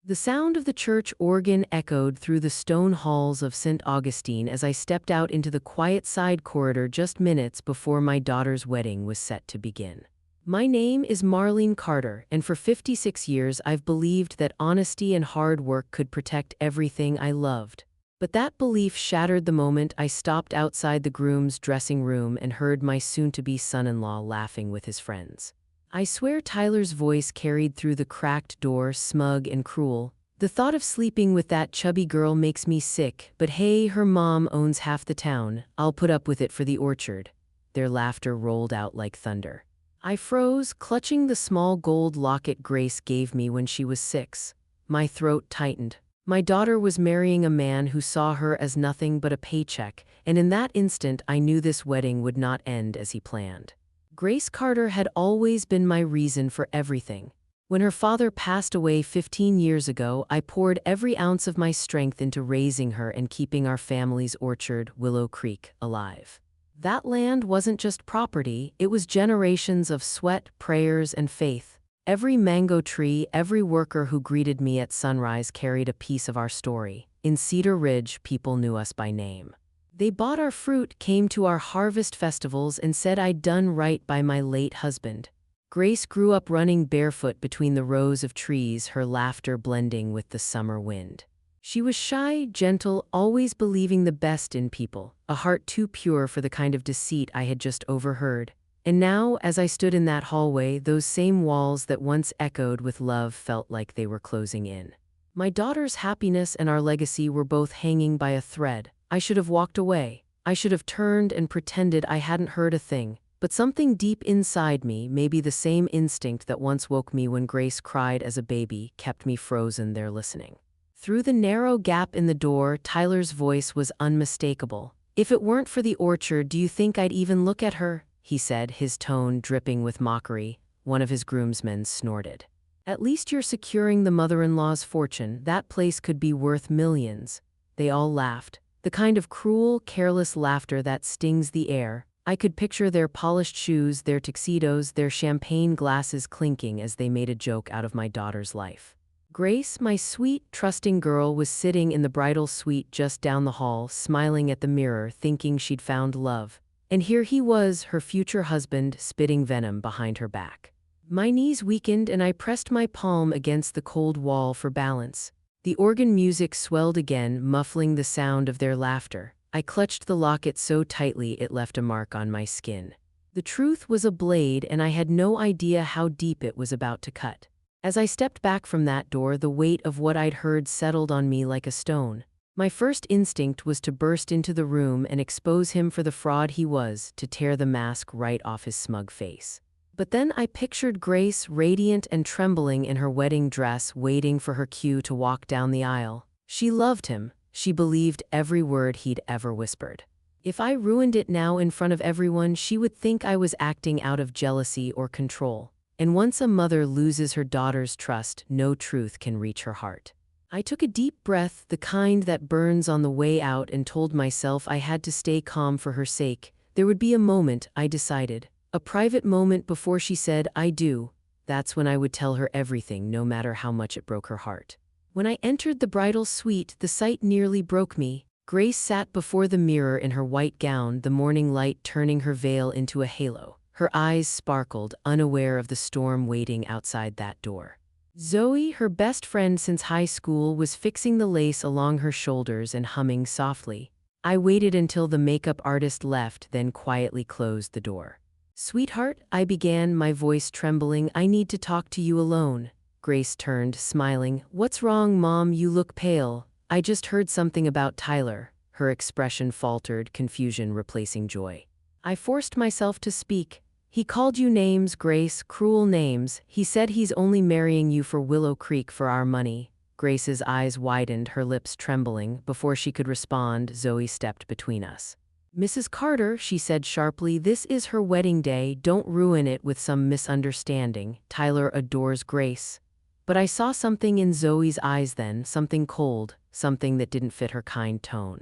The sound of the church organ echoed through the stone halls of St. Augustine as I stepped out into the quiet side corridor just minutes before my daughter's wedding was set to begin. My name is Marlene Carter, and for 56 years I've believed that honesty and hard work could protect everything I loved. But that belief shattered the moment I stopped outside the groom's dressing room and heard my soon-to-be son-in-law laughing with his friends. I swear Tyler's voice carried through the cracked door, smug and cruel. "The thought of sleeping with that chubby girl makes me sick, but hey, her mom owns half the town. I'll put up with it for the orchard." Their laughter rolled out like thunder. I froze, clutching the small gold locket Grace gave me when she was 6. My throat tightened. My daughter was marrying a man who saw her as nothing but a paycheck, and in that instant I knew this wedding would not end as he planned. Grace Carter had always been my reason for everything. When her father passed away 15 years ago, I poured every ounce of my strength into raising her and keeping our family's orchard, Willow Creek, alive. That land wasn't just property, it was generations of sweat, prayers, and faith. Every mango tree, every worker who greeted me at sunrise carried a piece of our story. In Cedar Ridge, people knew us by name. They bought our fruit, came to our harvest festivals, and said I'd done right by my late husband. Grace grew up running barefoot between the rows of trees, her laughter blending with the summer wind. She was shy, gentle, always believing the best in people, a heart too pure for the kind of deceit I had just overheard. And now, as I stood in that hallway, those same walls that once echoed with love felt like they were closing in. My daughter's happiness and our legacy were both hanging by a thread. I should have walked away. I should have turned and pretended I hadn't heard a thing. But something deep inside me, maybe the same instinct that once woke me when Grace cried as a baby, kept me frozen there listening. Through the narrow gap in the door, Tyler's voice was unmistakable. "If it weren't for the orchard, do you think I'd even look at her?" he said, his tone dripping with mockery. One of his groomsmen snorted. "At least you're securing the mother-in-law's fortune. That place could be worth millions." They all laughed. The kind of cruel, careless laughter that stings the air. I could picture their polished shoes, their tuxedos, their champagne glasses clinking as they made a joke out of my daughter's life. Grace, my sweet, trusting girl, was sitting in the bridal suite just down the hall, smiling at the mirror, thinking she'd found love. And here he was, her future husband, spitting venom behind her back. My knees weakened and I pressed my palm against the cold wall for balance. The organ music swelled again, muffling the sound of their laughter. I clutched the locket so tightly it left a mark on my skin. The truth was a blade, and I had no idea how deep it was about to cut. As I stepped back from that door, the weight of what I'd heard settled on me like a stone. My first instinct was to burst into the room and expose him for the fraud he was, to tear the mask right off his smug face. But then I pictured Grace, radiant and trembling in her wedding dress, waiting for her cue to walk down the aisle. She loved him. She believed every word he'd ever whispered. If I ruined it now in front of everyone, she would think I was acting out of jealousy or control. And once a mother loses her daughter's trust, no truth can reach her heart. I took a deep breath, the kind that burns on the way out, and told myself I had to stay calm for her sake. There would be a moment, I decided. A private moment before she said, "I do." That's when I would tell her everything, no matter how much it broke her heart. When I entered the bridal suite, the sight nearly broke me. Grace sat before the mirror in her white gown, the morning light turning her veil into a halo. Her eyes sparkled, unaware of the storm waiting outside that door. Zoe, her best friend since high school, was fixing the lace along her shoulders and humming softly. I waited until the makeup artist left, then quietly closed the door. "Sweetheart," I began, my voice trembling, "I need to talk to you alone." Grace turned, smiling. "What's wrong, Mom? You look pale." "I just heard something about Tyler." Her expression faltered, confusion replacing joy. I forced myself to speak. "He called you names, Grace, cruel names. He said he's only marrying you for Willow Creek, for our money." Grace's eyes widened, her lips trembling. Before she could respond, Zoe stepped between us. "Mrs. Carter," she said sharply, "this is her wedding day. Don't ruin it with some misunderstanding. Tyler adores Grace." But I saw something in Zoe's eyes then, something cold, something that didn't fit her kind tone.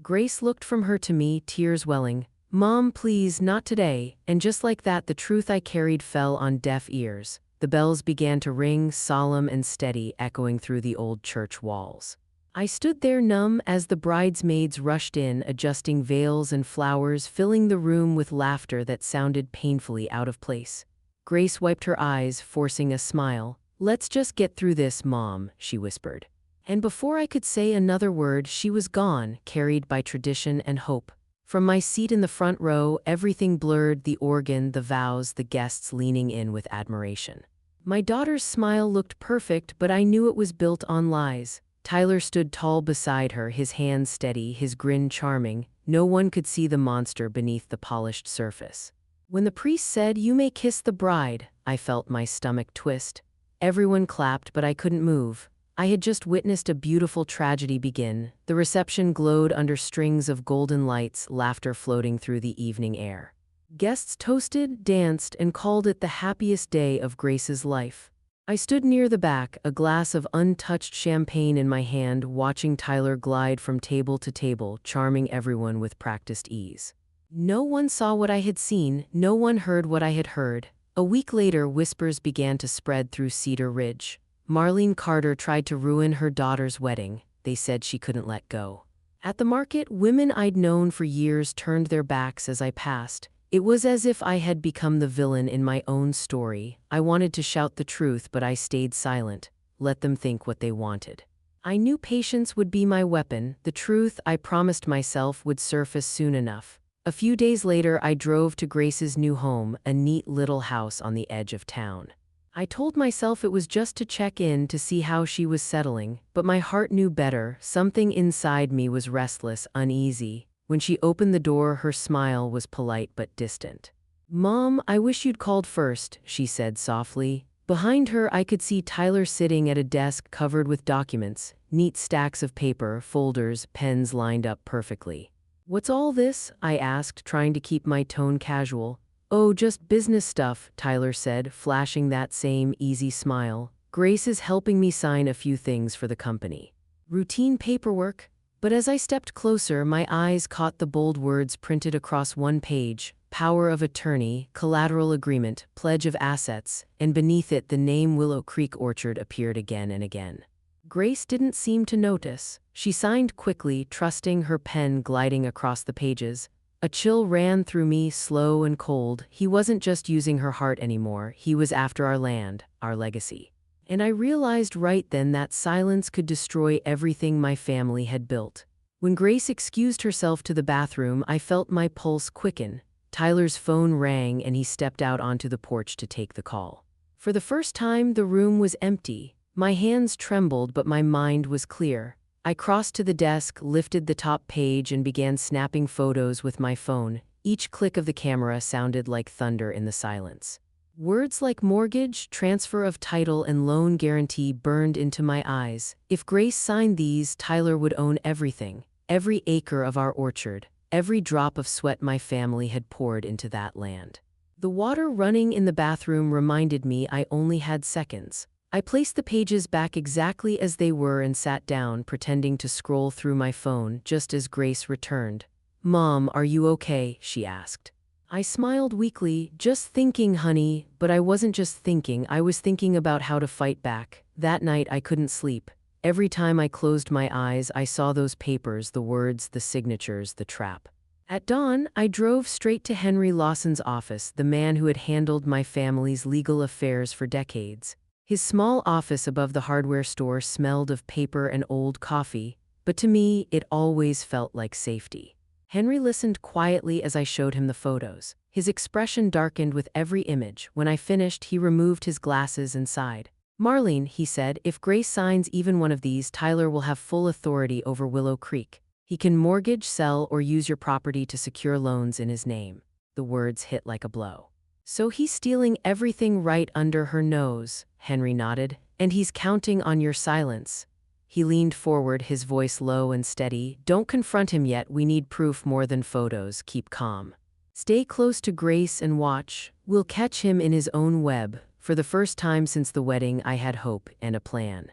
Grace looked from her to me, tears welling. "Mom, please, not today." And just like that, the truth I carried fell on deaf ears. The bells began to ring, solemn and steady, echoing through the old church walls. I stood there numb as the bridesmaids rushed in, adjusting veils and flowers, filling the room with laughter that sounded painfully out of place. Grace wiped her eyes, forcing a smile. "Let's just get through this, Mom," she whispered. And before I could say another word, she was gone, carried by tradition and hope. From my seat in the front row, everything blurred: the organ, the vows, the guests leaning in with admiration. My daughter's smile looked perfect, but I knew it was built on lies. Tyler stood tall beside her, his hands steady, his grin charming. No one could see the monster beneath the polished surface. When the priest said, "You may kiss the bride," I felt my stomach twist. Everyone clapped, but I couldn't move. I had just witnessed a beautiful tragedy begin. The reception glowed under strings of golden lights, laughter floating through the evening air. Guests toasted, danced, and called it the happiest day of Grace's life. I stood near the back, a glass of untouched champagne in my hand, watching Tyler glide from table to table, charming everyone with practiced ease. No one saw what I had seen, no one heard what I had heard. A week later, whispers began to spread through Cedar Ridge. Marlene Carter tried to ruin her daughter's wedding. They said she couldn't let go. At the market, women I'd known for years turned their backs as I passed. It was as if I had become the villain in my own story. I wanted to shout the truth, but I stayed silent. Let them think what they wanted. I knew patience would be my weapon. The truth, I promised myself, would surface soon enough. A few days later, I drove to Grace's new home, a neat little house on the edge of town. I told myself it was just to check in to see how she was settling, but my heart knew better. Something inside me was restless, uneasy. When she opened the door, her smile was polite but distant. "Mom, I wish you'd called first," she said softly. Behind her, I could see Tyler sitting at a desk covered with documents, neat stacks of paper, folders, pens lined up perfectly. "What's all this?" I asked, trying to keep my tone casual. "Oh, just business stuff," Tyler said, flashing that same easy smile. "Grace is helping me sign a few things for the company. Routine paperwork." But as I stepped closer, my eyes caught the bold words printed across one page: power of attorney, collateral agreement, pledge of assets, and beneath it the name Willow Creek Orchard appeared again and again. Grace didn't seem to notice. She signed quickly, trusting, her pen gliding across the pages. A chill ran through me, slow and cold. He wasn't just using her heart anymore. He was after our land, our legacy. And I realized right then that silence could destroy everything my family had built. When Grace excused herself to the bathroom, I felt my pulse quicken. Tyler's phone rang and he stepped out onto the porch to take the call. For the first time, the room was empty. My hands trembled, but my mind was clear. I crossed to the desk, lifted the top page, and began snapping photos with my phone. Each click of the camera sounded like thunder in the silence. Words like mortgage, transfer of title, and loan guarantee burned into my eyes. If Grace signed these, Tyler would own everything. Every acre of our orchard. Every drop of sweat my family had poured into that land. The water running in the bathroom reminded me I only had seconds. I placed the pages back exactly as they were and sat down, pretending to scroll through my phone just as Grace returned. "Mom, are you okay?" she asked. I smiled weakly. "Just thinking, honey." But I wasn't just thinking, I was thinking about how to fight back. That night I couldn't sleep. Every time I closed my eyes, I saw those papers, the words, the signatures, the trap. At dawn, I drove straight to Henry Lawson's office, the man who had handled my family's legal affairs for decades. His small office above the hardware store smelled of paper and old coffee, but to me, it always felt like safety. Henry listened quietly as I showed him the photos. His expression darkened with every image. When I finished, he removed his glasses and sighed. "Marlene," he said, "if Grace signs even one of these, Tyler will have full authority over Willow Creek. He can mortgage, sell, or use your property to secure loans in his name." The words hit like a blow. "So he's stealing everything right under her nose," Henry nodded, "and he's counting on your silence." He leaned forward, his voice low and steady. "Don't confront him yet. We need proof more than photos. Keep calm. Stay close to Grace and watch. We'll catch him in his own web." For the first time since the wedding, I had hope and a plan.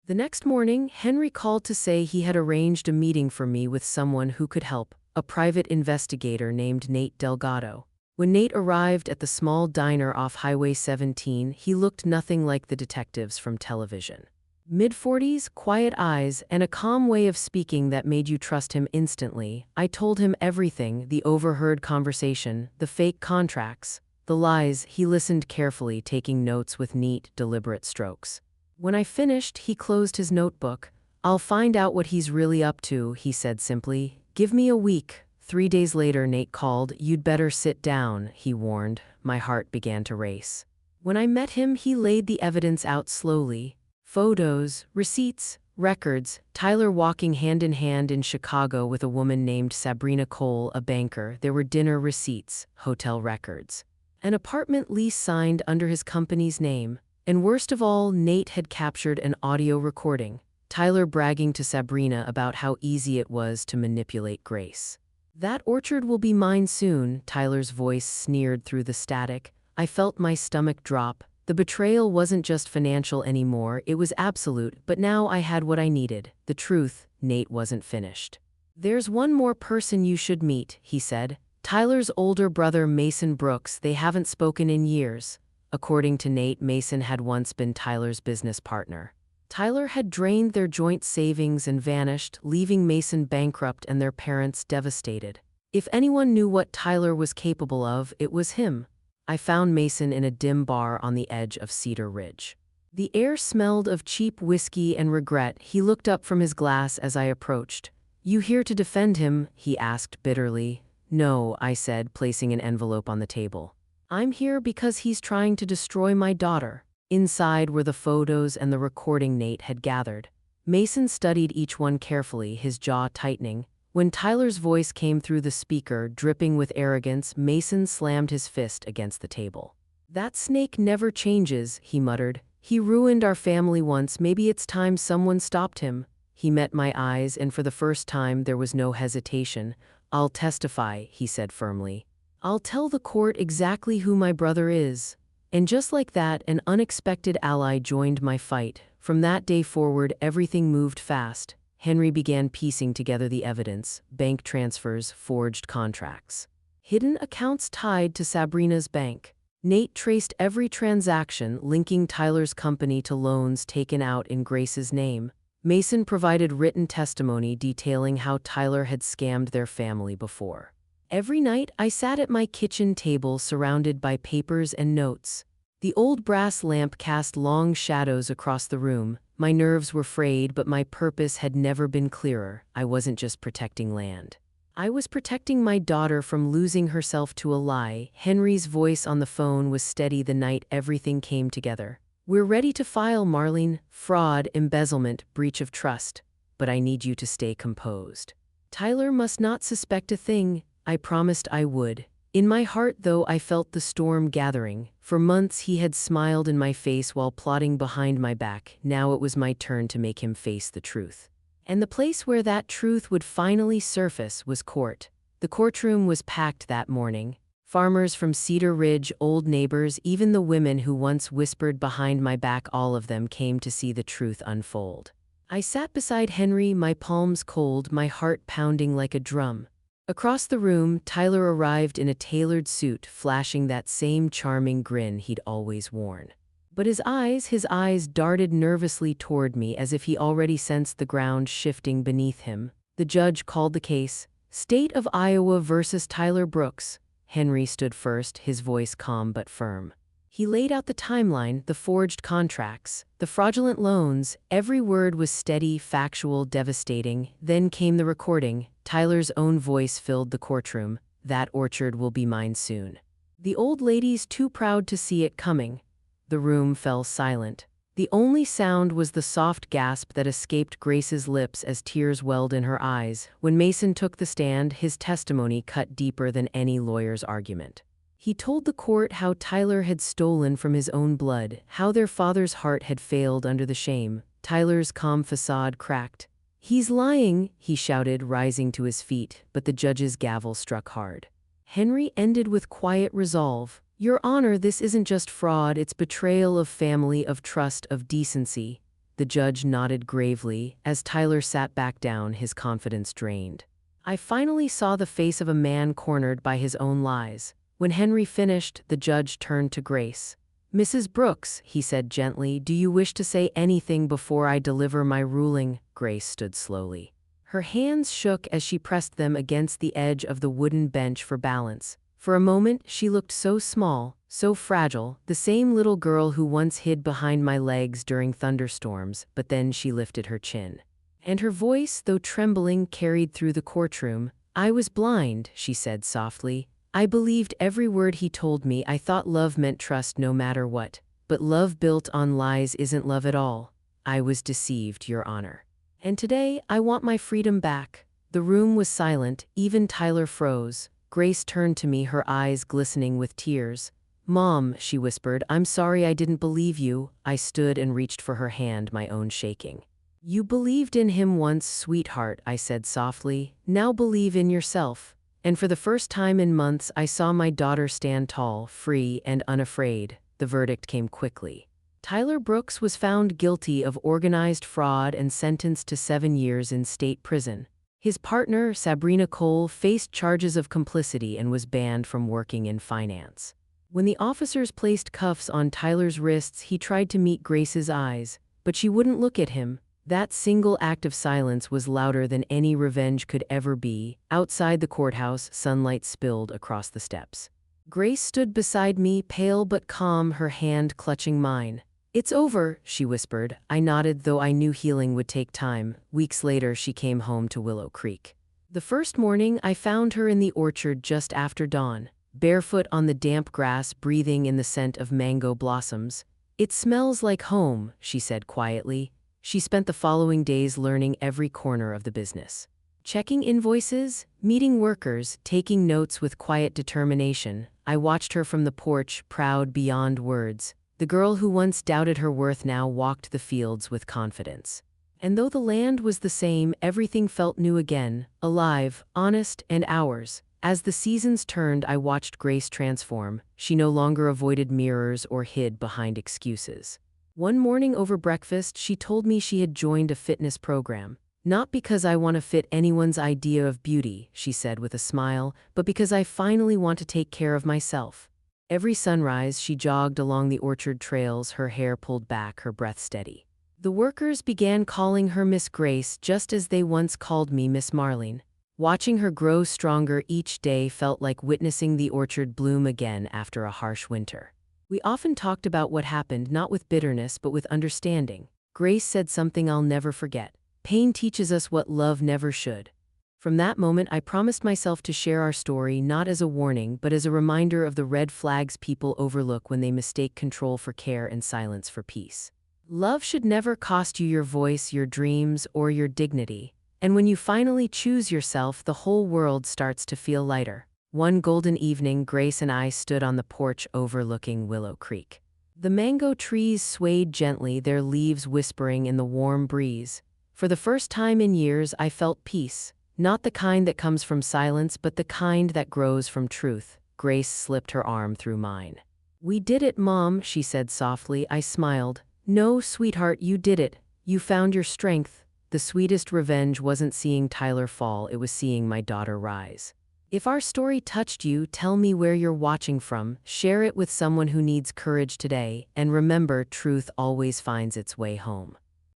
The next morning, Henry called to say he had arranged a meeting for me with someone who could help, a private investigator named Nate Delgado. When Nate arrived at the small diner off Highway 17, he looked nothing like the detectives from television. Mid-40s, quiet eyes, and a calm way of speaking that made you trust him instantly. I told him everything, the overheard conversation, the fake contracts, the lies. He listened carefully, taking notes with neat, deliberate strokes. When I finished, he closed his notebook. "I'll find out what he's really up to," he said simply. "Give me a week." 3 days later, Nate called. "You'd better sit down," he warned. My heart began to race. When I met him, he laid the evidence out slowly. Photos, receipts, records, Tyler walking hand in hand in Chicago with a woman named Sabrina Cole, a banker. There were dinner receipts, hotel records, an apartment lease signed under his company's name. And worst of all, Nate had captured an audio recording, Tyler bragging to Sabrina about how easy it was to manipulate Grace. "That orchard will be mine soon," Tyler's voice sneered through the static. I felt my stomach drop. The betrayal wasn't just financial anymore, it was absolute, but now I had what I needed, the truth. Nate wasn't finished. "There's one more person you should meet," he said. "Tyler's older brother, Mason Brooks. They haven't spoken in years." According to Nate, Mason had once been Tyler's business partner. Tyler had drained their joint savings and vanished, leaving Mason bankrupt and their parents devastated. If anyone knew what Tyler was capable of, it was him. I found Mason in a dim bar on the edge of Cedar Ridge. The air smelled of cheap whiskey and regret. He looked up from his glass as I approached. "You here to defend him?" he asked bitterly. "No," I said, placing an envelope on the table. "I'm here because he's trying to destroy my daughter." Inside were the photos and the recording Nate had gathered. Mason studied each one carefully, his jaw tightening. When Tyler's voice came through the speaker, dripping with arrogance, Mason slammed his fist against the table. "That snake never changes," he muttered. "He ruined our family once. Maybe it's time someone stopped him." He met my eyes, and for the first time there was no hesitation. "I'll testify," he said firmly. "I'll tell the court exactly who my brother is." And just like that, an unexpected ally joined my fight. From that day forward, everything moved fast. Henry began piecing together the evidence: bank transfers, forged contracts, hidden accounts tied to Sabrina's bank. Nate traced every transaction, linking Tyler's company to loans taken out in Grace's name. Mason provided written testimony detailing how Tyler had scammed their family before. Every night, I sat at my kitchen table surrounded by papers and notes. The old brass lamp cast long shadows across the room. My nerves were frayed, but my purpose had never been clearer. I wasn't just protecting land. I was protecting my daughter from losing herself to a lie. Henry's voice on the phone was steady the night everything came together. "We're ready to file, Marlene. Fraud, embezzlement, breach of trust. But I need you to stay composed. Tyler must not suspect a thing." I promised I would. In my heart, though, I felt the storm gathering. For months he had smiled in my face while plotting behind my back. Now it was my turn to make him face the truth. And the place where that truth would finally surface was court. The courtroom was packed that morning. Farmers from Cedar Ridge, old neighbors, even the women who once whispered behind my back, all of them came to see the truth unfold. I sat beside Henry, my palms cold, my heart pounding like a drum. Across the room, Tyler arrived in a tailored suit, flashing that same charming grin he'd always worn. But his eyes darted nervously toward me as if he already sensed the ground shifting beneath him. The judge called the case, State of Iowa versus Tyler Brooks. Henry stood first, his voice calm but firm. He laid out the timeline, the forged contracts, the fraudulent loans. Every word was steady, factual, devastating. Then came the recording. Tyler's own voice filled the courtroom. "That orchard will be mine soon." The old lady's too proud to see it coming. The room fell silent. The only sound was the soft gasp that escaped Grace's lips as tears welled in her eyes. When Mason took the stand, his testimony cut deeper than any lawyer's argument. He told the court how Tyler had stolen from his own blood, how their father's heart had failed under the shame. Tyler's calm facade cracked. "He's lying," he shouted, rising to his feet, but the judge's gavel struck hard. Henry ended with quiet resolve. "Your Honor, this isn't just fraud, it's betrayal of family, of trust, of decency." The judge nodded gravely. As Tyler sat back down, his confidence drained. I finally saw the face of a man cornered by his own lies. When Henry finished, the judge turned to Grace. "Mrs. Brooks," he said gently, "do you wish to say anything before I deliver my ruling?" Grace stood slowly. Her hands shook as she pressed them against the edge of the wooden bench for balance. For a moment, she looked so small, so fragile, the same little girl who once hid behind my legs during thunderstorms, but then she lifted her chin. And her voice, though trembling, carried through the courtroom. "I was blind," she said softly. "I believed every word he told me. I thought love meant trust no matter what. But love built on lies isn't love at all. I was deceived, Your Honor. And today, I want my freedom back." The room was silent, even Tyler froze. Grace turned to me, her eyes glistening with tears. "Mom," she whispered, "I'm sorry I didn't believe you." I stood and reached for her hand, my own shaking. "You believed in him once, sweetheart," I said softly. "Now believe in yourself." And for the first time in months, I saw my daughter stand tall, free, and unafraid. The verdict came quickly. Tyler Brooks was found guilty of organized fraud and sentenced to 7 years in state prison. His partner, Sabrina Cole, faced charges of complicity and was banned from working in finance. When the officers placed cuffs on Tyler's wrists, he tried to meet Grace's eyes, but she wouldn't look at him. That single act of silence was louder than any revenge could ever be. Outside the courthouse, sunlight spilled across the steps. Grace stood beside me, pale but calm, her hand clutching mine. "It's over," she whispered. I nodded, though I knew healing would take time. Weeks later, she came home to Willow Creek. The first morning, I found her in the orchard just after dawn, barefoot on the damp grass, breathing in the scent of mango blossoms. "It smells like home," she said quietly. She spent the following days learning every corner of the business. Checking invoices, meeting workers, taking notes with quiet determination. I watched her from the porch, proud beyond words. The girl who once doubted her worth now walked the fields with confidence. And though the land was the same, everything felt new again, alive, honest, and ours. As the seasons turned, I watched Grace transform. She no longer avoided mirrors or hid behind excuses. One morning over breakfast, she told me she had joined a fitness program. "Not because I want to fit anyone's idea of beauty," she said with a smile, "but because I finally want to take care of myself." Every sunrise, she jogged along the orchard trails, her hair pulled back, her breath steady. The workers began calling her Miss Grace, just as they once called me Miss Marlene. Watching her grow stronger each day felt like witnessing the orchard bloom again after a harsh winter. We often talked about what happened, not with bitterness, but with understanding. Grace said something I'll never forget. "Pain teaches us what love never should." From that moment, I promised myself to share our story not as a warning, but as a reminder of the red flags people overlook when they mistake control for care and silence for peace. Love should never cost you your voice, your dreams, or your dignity. And when you finally choose yourself, the whole world starts to feel lighter. One golden evening, Grace and I stood on the porch overlooking Willow Creek. The mango trees swayed gently, their leaves whispering in the warm breeze. For the first time in years, I felt peace. Not the kind that comes from silence, but the kind that grows from truth. Grace slipped her arm through mine. "We did it, Mom," she said softly. I smiled. "No, sweetheart, you did it. You found your strength." The sweetest revenge wasn't seeing Tyler fall, it was seeing my daughter rise. If our story touched you, tell me where you're watching from. Share it with someone who needs courage today. And remember, truth always finds its way home.